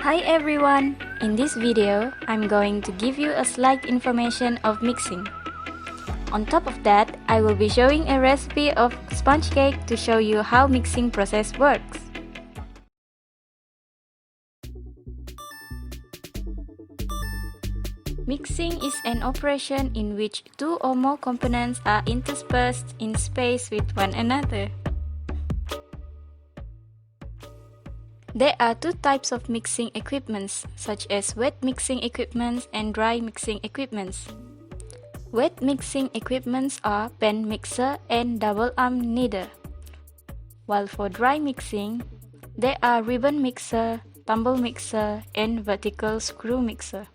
Hi everyone! In this video, I'm going to give you a slight information of mixing. On top of that, I will be showing a recipe of sponge cake to show you how mixing process works. Mixing is an operation in which two or more components are interspersed in space with one another. There are two types of mixing equipments, such as wet mixing equipments and dry mixing equipments. Wet mixing equipments are pen mixer and double arm kneader, while for dry mixing, there are ribbon mixer, tumble mixer, and vertical screw mixer.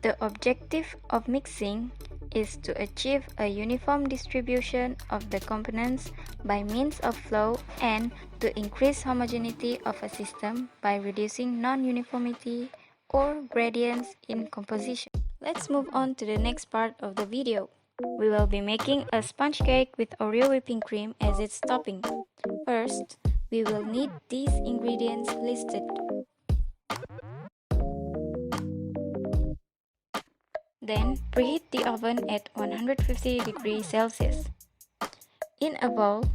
The objective of mixing is to achieve a uniform distribution of the components by means of flow and to increase homogeneity of a system by reducing non-uniformity or gradients in composition. Let's move on to the next part of the video. We will be making a sponge cake with Oreo whipping cream as its topping. First, we will need these ingredients listed. Then, preheat the oven at 150 degrees Celsius. In a bowl,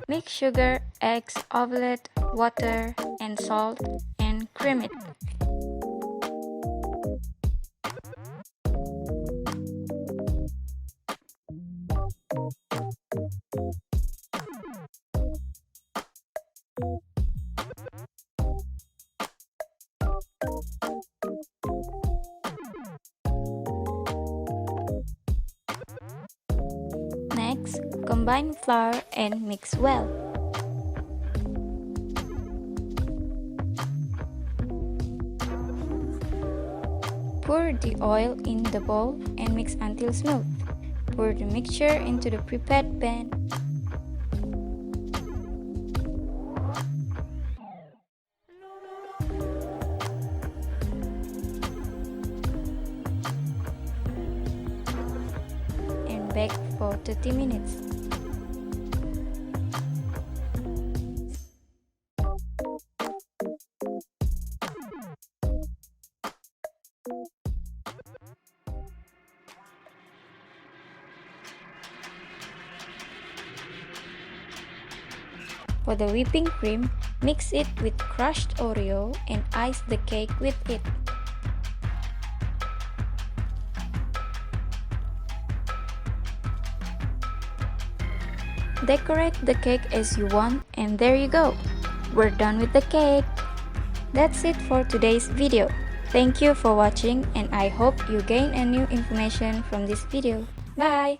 mix sugar, eggs, omelette, water, and salt, and cream it. Next, combine flour and mix well. Pour the oil in the bowl and mix until smooth. Pour the mixture into the prepared pan. And bake for 30 minutes. For the whipping cream, mix it with crushed Oreo and ice the cake with it. Decorate the cake as you want, and there you go! We're done with the cake! That's it for today's video. Thank you for watching, and I hope you gain a new information from this video. Bye!